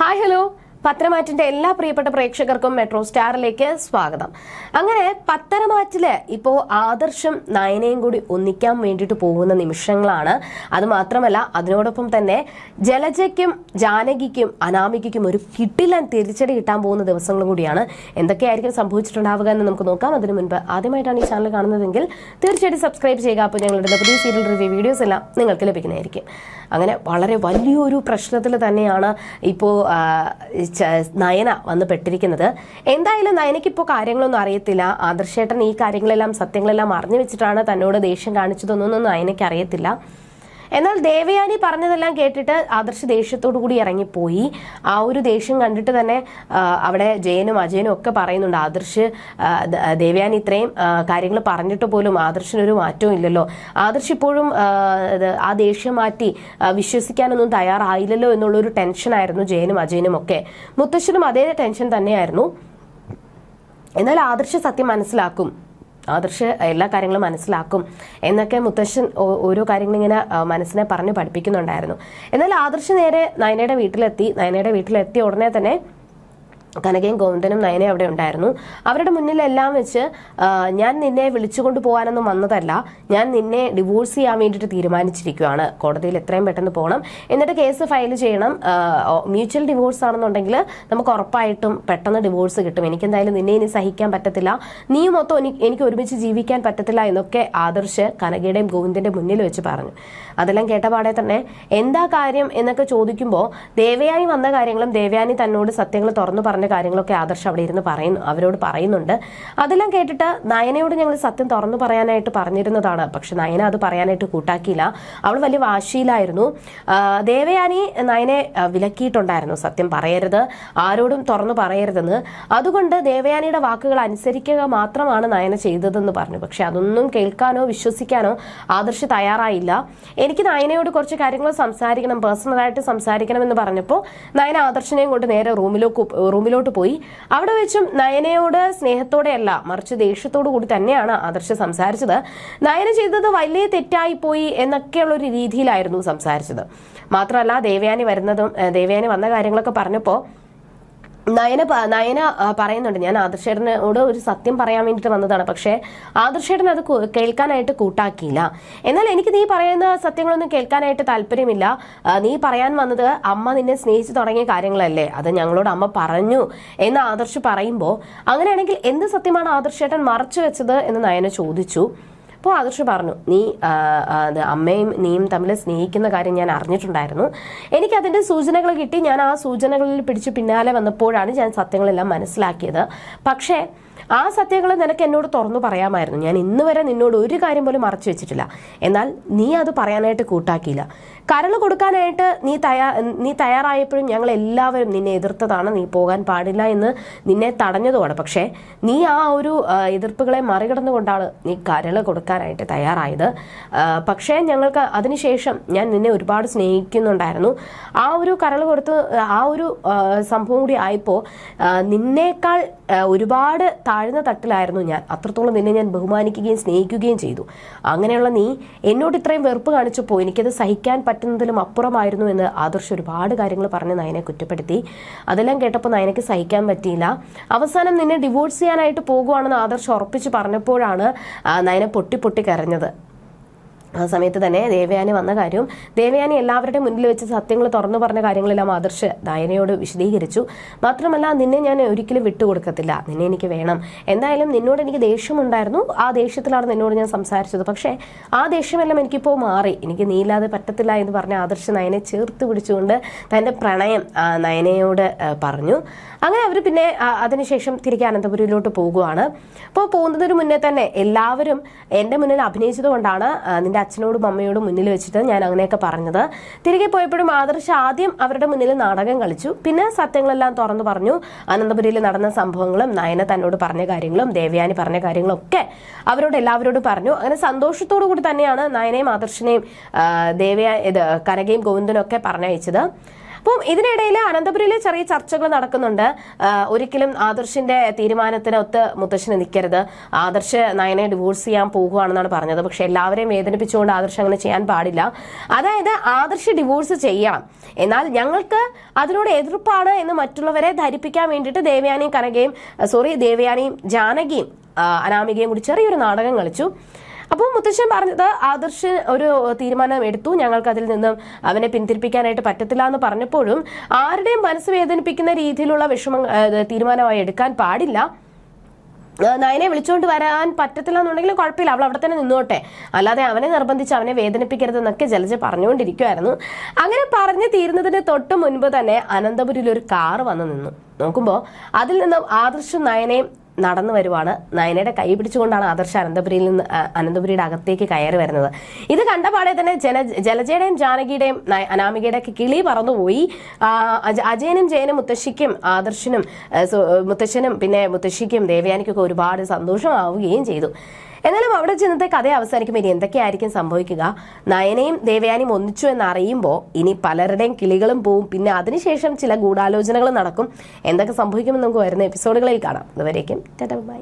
Hi hello പത്തരമാറ്റിന്റെ എല്ലാ പ്രിയപ്പെട്ട പ്രേക്ഷകർക്കും മെട്രോ സ്റ്റാറിലേക്ക് സ്വാഗതം. അങ്ങനെ പത്തരമാറ്റില് ഇപ്പോ ആദർശം നയനയും കൂടി ഒന്നിക്കാൻ വേണ്ടിയിട്ട് പോകുന്ന നിമിഷങ്ങളാണ്. അത് മാത്രമല്ല, അതിനോടൊപ്പം തന്നെ ജലജയ്ക്കും ജാനകിക്കും അനാമികയ്ക്കും ഒരു കിട്ടിലൻ തിരിച്ചടി കിട്ടാൻ പോകുന്ന ദിവസങ്ങളും കൂടിയാണ്. എന്തൊക്കെയായിരിക്കും സംഭവിച്ചിട്ടുണ്ടാവുക എന്ന് നമുക്ക് നോക്കാം. അതിനു മുൻപ് ആദ്യമായിട്ടാണ് ഈ ചാനൽ കാണുന്നതെങ്കിൽ തീർച്ചയായിട്ടും സബ്സ്ക്രൈബ് ചെയ്യുക. അപ്പോൾ ഞങ്ങളുടെ പുതിയ സീരിയൽ റിവ്യൂ വീഡിയോസ് എല്ലാം നിങ്ങൾക്ക് ലഭിക്കുന്നതായിരിക്കും. അങ്ങനെ വളരെ വലിയൊരു പ്രശ്നത്തിൽ തന്നെയാണ് ഇപ്പോൾ നയന വന്ന് പെട്ടിരിക്കുന്നത്. എന്തായാലും നയനയ്ക്ക് ഇപ്പോൾ കാര്യങ്ങളൊന്നും അറിയത്തില്ല. ആദർശേട്ടൻ ഈ കാര്യങ്ങളെല്ലാം സത്യങ്ങളെല്ലാം അറിഞ്ഞു വെച്ചിട്ടാണ് തന്നോട് ദേഷ്യം കാണിച്ചതൊന്നും നയനയ്ക്ക് അറിയത്തില്ല. എന്നാൽ ദേവയാനി പറഞ്ഞതെല്ലാം കേട്ടിട്ട് ആദർശ് ദേഷ്യത്തോടു കൂടി ഇറങ്ങിപ്പോയി. ആ ഒരു ദേഷ്യം കണ്ടിട്ട് തന്നെ അവിടെ ജയനും അജയനും ഒക്കെ പറയുന്നുണ്ട്, ആദർശ് ദേവയാനി ഇത്രയും കാര്യങ്ങൾ പറഞ്ഞിട്ട് പോലും ആദർശിനൊരു മാറ്റവും ഇല്ലല്ലോ, ആദർശ് ഇപ്പോഴും ആ ദേഷ്യം മാറ്റി വിശ്വസിക്കാനൊന്നും തയ്യാറായില്ലല്ലോ എന്നുള്ളൊരു ടെൻഷനായിരുന്നു ജയനും അജയനും ഒക്കെ. മുത്തശ്ശനും അതേ ടെൻഷൻ തന്നെയായിരുന്നു. എന്നാൽ ആദർശ് സത്യം മനസ്സിലാക്കും, ആദർശ് എല്ലാ കാര്യങ്ങളും മനസ്സിലാക്കും എന്നൊക്കെ മുത്തശ്ശൻ ഓരോ കാര്യങ്ങളിങ്ങനെ മനസ്സിനെ പറഞ്ഞ് പഠിപ്പിക്കുന്നുണ്ടായിരുന്നു. എന്നാൽ ആദർശ് നേരെ നയനയുടെ വീട്ടിലെത്തിയ ഉടനെ തന്നെ കനകയും ഗോവിന്ദനും നയനയും അവിടെ ഉണ്ടായിരുന്നു. അവരുടെ മുന്നിലെല്ലാം വെച്ച് ഞാൻ നിന്നെ വിളിച്ചുകൊണ്ട് പോകാനൊന്നും വന്നതല്ല, ഞാൻ നിന്നെ ഡിവോഴ്സ് ചെയ്യാൻ വേണ്ടിയിട്ട് തീരുമാനിച്ചിരിക്കുകയാണ്, കോടതിയിൽ എത്രയും പെട്ടെന്ന് പോകണം, എന്നിട്ട് കേസ് ഫയൽ ചെയ്യണം, മ്യൂച്വൽ ഡിവോഴ്സ് ആണെന്നുണ്ടെങ്കിൽ നമുക്ക് ഉറപ്പായിട്ടും പെട്ടെന്ന് ഡിവോഴ്സ് കിട്ടും, എനിക്കെന്തായാലും നിന്നെ ഇനി സഹിക്കാൻ പറ്റത്തില്ല, നീ മൊത്തം എനിക്ക് ഒരുമിച്ച് ജീവിക്കാൻ പറ്റത്തില്ല എന്നൊക്കെ ആദർശ് കനകയുടെയും ഗോവിന്ദന്റെ മുന്നിൽ വെച്ച് പറഞ്ഞു. അതെല്ലാം കേട്ടപാടെ തന്നെ എന്താ കാര്യം എന്നൊക്കെ ചോദിക്കുമ്പോൾ ദേവയാനി വന്ന കാര്യങ്ങളും ദേവയാനി തന്നോട് സത്യങ്ങൾ തുറന്നു പറഞ്ഞ കാര്യങ്ങളൊക്കെ ആദർശ് അവിടെ ഇരുന്ന് അവരോട് പറയുന്നുണ്ട്. അതെല്ലാം കേട്ടിട്ട് നയനയോട് ഞങ്ങൾ സത്യം തുറന്നു പറയാനായിട്ട് പറഞ്ഞിരുന്നതാണ്, പക്ഷെ നയന അത് പറയാനായിട്ട് കൂട്ടാക്കിയില്ല. അവൾ വലിയ വാശിയിലായിരുന്നു. ദേവയാനി നയനെ വിലക്കിയിട്ടുണ്ടായിരുന്നു, സത്യം പറയരുത്, ആരോടും തുറന്നു പറയരുതെന്ന്. അതുകൊണ്ട് ദേവയാനിയുടെ വാക്കുകൾ അനുസരിക്കുക മാത്രമാണ് നയന ചെയ്തതെന്ന് പറഞ്ഞു. പക്ഷെ അതൊന്നും കേൾക്കാനോ വിശ്വസിക്കാനോ ആദർശ് തയ്യാറായില്ല. എനിക്ക് നയനയോട് കുറച്ച് കാര്യങ്ങൾ സംസാരിക്കണം, പേഴ്സണലായിട്ട് സംസാരിക്കണം എന്ന് പറഞ്ഞപ്പോൾ നയന ആദർശിനെയും കൊണ്ട് നേരെ റൂമിലോട്ട് പോയി. അവിടെ വെച്ചും നയനയോട് സ്നേഹത്തോടെയല്ല മറിച്ച് ദേഷ്യത്തോടു കൂടി തന്നെയാണ് ആദർശ് സംസാരിച്ചത്. നയന ചെയ്തത് വലിയ തെറ്റായി പോയി എന്നൊക്കെയുള്ള ഒരു രീതിയിലായിരുന്നു സംസാരിച്ചത്. മാത്രമല്ല ദേവയാനി വന്ന കാര്യങ്ങളൊക്കെ പറഞ്ഞപ്പോൾ നയന പറയുന്നുണ്ട്, ഞാൻ ആദർശേട്ടനോട് ഒരു സത്യം പറയാൻ വേണ്ടിയിട്ട് വന്നതാണ്, പക്ഷേ ആദർശേട്ടൻ അത് കേൾക്കാനായിട്ട് കൂട്ടാക്കിയില്ല. എന്നാൽ എനിക്ക് നീ പറയുന്ന സത്യങ്ങളൊന്നും കേൾക്കാനായിട്ട് താല്പര്യമില്ല, നീ പറയാൻ വന്നത് അമ്മ നിന്നെ സ്നേഹിച്ചു തുടങ്ങിയ കാര്യങ്ങളല്ലേ, അത് ഞങ്ങളോട് അമ്മ പറഞ്ഞു എന്ന് ആദർശ് പറയുമ്പോൾ അങ്ങനെയാണെങ്കിൽ എന്ത് സത്യമാണ് ആദർശേട്ടൻ മറച്ചു വെച്ചത് എന്ന് നയന ചോദിച്ചു. അപ്പോൾ ആദർശ് പറഞ്ഞു, നീ അമ്മയും നീയും തമ്മിൽ സ്നേഹിക്കുന്ന കാര്യം ഞാൻ അറിഞ്ഞിട്ടുണ്ടായിരുന്നു, എനിക്കതിൻ്റെ സൂചനകൾ കിട്ടി, ഞാൻ ആ സൂചനകളിൽ പിടിച്ച് പിന്നാലെ വന്നപ്പോഴാണ് ഞാൻ സത്യങ്ങളെല്ലാം മനസ്സിലാക്കിയത്. പക്ഷേ ആ സത്യങ്ങൾ നിനക്ക് എന്നോട് തുറന്നു പറയാമായിരുന്നു, ഞാൻ ഇന്ന് വരെ നിന്നോട് ഒരു കാര്യം പോലും മറച്ചു വെച്ചിട്ടില്ല. എന്നാൽ നീ അത് പറയാനായിട്ട് കൂട്ടാക്കിയില്ല. കരൾ കൊടുക്കാനായിട്ട് നീ തയ്യാറായപ്പോഴും ഞങ്ങൾ എല്ലാവരും നിന്നെ എതിർത്തതാണ്, നീ പോകാൻ പാടില്ല എന്ന് നിന്നെ തടഞ്ഞതുമാണ്. പക്ഷേ നീ ആ ഒരു എതിർപ്പുകളെ മറികടന്നുകൊണ്ടാണ് നീ കരൾ കൊടുക്കാനായിട്ട് തയ്യാറായത്. പക്ഷേ ഞങ്ങൾക്ക് അതിനുശേഷം ഞാൻ നിന്നെ ഒരുപാട് സ്നേഹിക്കുന്നുണ്ടായിരുന്നു. ആ ഒരു കരൾ കൊടുത്ത് ആ ഒരു സംഭവം കൂടി ആയപ്പോൾ നിന്നേക്കാൾ ഒരുപാട് താഴ്ന്ന തട്ടിലായിരുന്നു ഞാൻ, അത്രത്തോളം നിന്നെ ഞാൻ ബഹുമാനിക്കുകയും സ്നേഹിക്കുകയും ചെയ്തു. അങ്ങനെയുള്ള നീ എന്നോട് ഇത്രയും വെറുപ്പ് കാണിച്ചപ്പോൾ എനിക്കത് സഹിക്കാൻ പറ്റുന്നതിലും അപ്പുറമായിരുന്നു എന്ന് ആദർശ് ഒരുപാട് കാര്യങ്ങൾ പറഞ്ഞ് നയനെ കുറ്റപ്പെടുത്തി. അതെല്ലാം കേട്ടപ്പോൾ നയനയ്ക്ക് സഹിക്കാൻ പറ്റിയില്ല. അവസാനം നിന്നെ ഡിവോഴ്സ് ചെയ്യാനായിട്ട് പോകുവാണെന്ന് ആദർശ് ഉറപ്പിച്ച് പറഞ്ഞപ്പോഴാണ് നയനെ പൊട്ടി കരഞ്ഞത്. ആ സമയത്ത് തന്നെ ദേവയാനി വന്ന കാര്യവും ദേവയാനി എല്ലാവരുടെയും മുന്നിൽ വെച്ച് സത്യങ്ങൾ തുറന്നു പറഞ്ഞ കാര്യങ്ങളെല്ലാം ആദർശ് നയനയോട് വിശദീകരിച്ചു. മാത്രമല്ല, നിന്നെ ഞാൻ ഒരിക്കലും വിട്ടുകൊടുക്കത്തില്ല, നിന്നെ എനിക്ക് വേണം, എന്തായാലും നിന്നോട് എനിക്ക് ദേഷ്യമുണ്ടായിരുന്നു, ആ ദേഷ്യത്തിലാണ് നിന്നോട് ഞാൻ സംസാരിച്ചത്, പക്ഷേ ആ ദേഷ്യമെല്ലാം എനിക്കിപ്പോൾ മാറി, എനിക്ക് നീ ഇല്ലാതെ പറ്റത്തില്ല എന്ന് പറഞ്ഞ ആദർശ് നയനെ ചേർത്ത് പിടിച്ചുകൊണ്ട് തൻ്റെ പ്രണയം നയനയോട് പറഞ്ഞു. അങ്ങനെ അവർ പിന്നെ അതിനുശേഷം തിരികെ അനന്തപുരിയിലോട്ട് പോകുവാണ്. അപ്പോൾ പോകുന്നതിന് മുന്നേ തന്നെ എല്ലാവരും എൻ്റെ മുന്നിൽ അഭിനയിച്ചത് കൊണ്ടാണ് നിന്റെ അച്ഛനോടും അമ്മയോടും മുന്നിൽ വെച്ചിട്ട് ഞാൻ അങ്ങനെയൊക്കെ പറഞ്ഞത്. തിരികെ പോയപ്പോഴും ആദർശ് ആദ്യം അവരുടെ മുന്നിൽ നാടകം കളിച്ചു, പിന്നെ സത്യങ്ങളെല്ലാം തുറന്നു പറഞ്ഞു. അനന്തപുരിയിൽ നടന്ന സംഭവങ്ങളും നയന തന്നോട് പറഞ്ഞ കാര്യങ്ങളും ദേവയാനി പറഞ്ഞ കാര്യങ്ങളും ഒക്കെ അവരോട് എല്ലാവരോടും പറഞ്ഞു. അങ്ങനെ സന്തോഷത്തോടു കൂടി തന്നെയാണ് നയനയും ആദർശിനെയും കനകയും ഗോവിന്ദനും ഒക്കെ പറഞ്ഞയച്ചത്. അപ്പം ഇതിനിടയിൽ അനന്തപുരിയിലെ ചെറിയ ചർച്ചകൾ നടക്കുന്നുണ്ട്. ഒരിക്കലും ആദർശിന്റെ തീരുമാനത്തിനൊത്ത് മുത്തശ്ശന് നിൽക്കരുത്, ആദർശ് നയനെ ഡിവോഴ്സ് ചെയ്യാൻ പോകുകയാണെന്നാണ് പറഞ്ഞത്. പക്ഷെ എല്ലാവരെയും വേദനിപ്പിച്ചുകൊണ്ട് ആദർശ് അങ്ങനെ ചെയ്യാൻ പാടില്ല. അതായത് ആദർശ് ഡിവോഴ്സ് ചെയ്യണം, എന്നാൽ ഞങ്ങൾക്ക് അതിനോട് എതിർപ്പാണ് എന്ന് മറ്റുള്ളവരെ ധരിപ്പിക്കാൻ വേണ്ടിയിട്ട് ദേവയാനിയും ജാനകിയും അനാമികയും കൂടി ചെറിയൊരു നാടകം കളിച്ചു. അപ്പോൾ മുത്തശ്ശൻ പറഞ്ഞത് ആദർശ് ഒരു തീരുമാനം എടുത്തു, ഞങ്ങൾക്ക് അതിൽ നിന്നും അവനെ പിന്തിരിപ്പിക്കാനായിട്ട് പറ്റത്തില്ല എന്ന് പറഞ്ഞപ്പോഴും ആരുടെയും മനസ്സ് വേദനിപ്പിക്കുന്ന രീതിയിലുള്ള തീരുമാനമായി എടുക്കാൻ പാടില്ല. നയനെ വിളിച്ചുകൊണ്ട് വരാൻ പറ്റത്തില്ല എന്നുണ്ടെങ്കിൽ കുഴപ്പമില്ല, അവൾ അവിടെ തന്നെ നിന്നോട്ടെ, അല്ലാതെ അവനെ നിർബന്ധിച്ച് അവനെ വേദനിപ്പിക്കരുതെന്നൊക്കെ ജലജ പറഞ്ഞുകൊണ്ടിരിക്കുമായിരുന്നു. അങ്ങനെ പറഞ്ഞു തീരുന്നതിന് തൊട്ട് മുൻപ് തന്നെ അനന്തപുരിയിൽ ഒരു കാറ് വന്നു നിന്നു. നോക്കുമ്പോൾ അതിൽ നിന്നും ആദർശും നയനയും നടന്നു വരുവാണ്. നയനയുടെ കൈ പിടിച്ചുകൊണ്ടാണ് ആദർശ് അനന്തപുരിയുടെ അകത്തേക്ക് കയറി വരുന്നത്. ഇത് കണ്ടപാടെ തന്നെ ജലജയുടെയും ജാനകിയുടെയും അനാമികയുടെ ഒക്കെ കിളി പറന്നുപോയി. അജയനും ജയനും മുത്തശ്ശനും പിന്നെ മുത്തശ്ശിക്കും ദേവയാനിക്കൊക്കെ ഒരുപാട് സന്തോഷമാവുകയും ചെയ്തു. എന്നാലും അവിടെ ചെന്നത്തെ കഥ അവസാനിക്കുമ്പോൾ ഇനി എന്തൊക്കെയായിരിക്കും സംഭവിക്കുക? നയനയും ദേവയാനിയും ഒന്നിച്ചു എന്നറിയുമ്പോൾ ഇനി പലരുടെയും കിളികളും പോവും. പിന്നെ അതിനുശേഷം ചില ഗൂഢാലോചനകൾ നടക്കും. എന്തൊക്കെ സംഭവിക്കുമെന്ന് നമുക്ക് വരുന്ന എപ്പിസോഡുകളിൽ കാണാം. അതുവരേക്കും ടാറ്റാ ബൈ.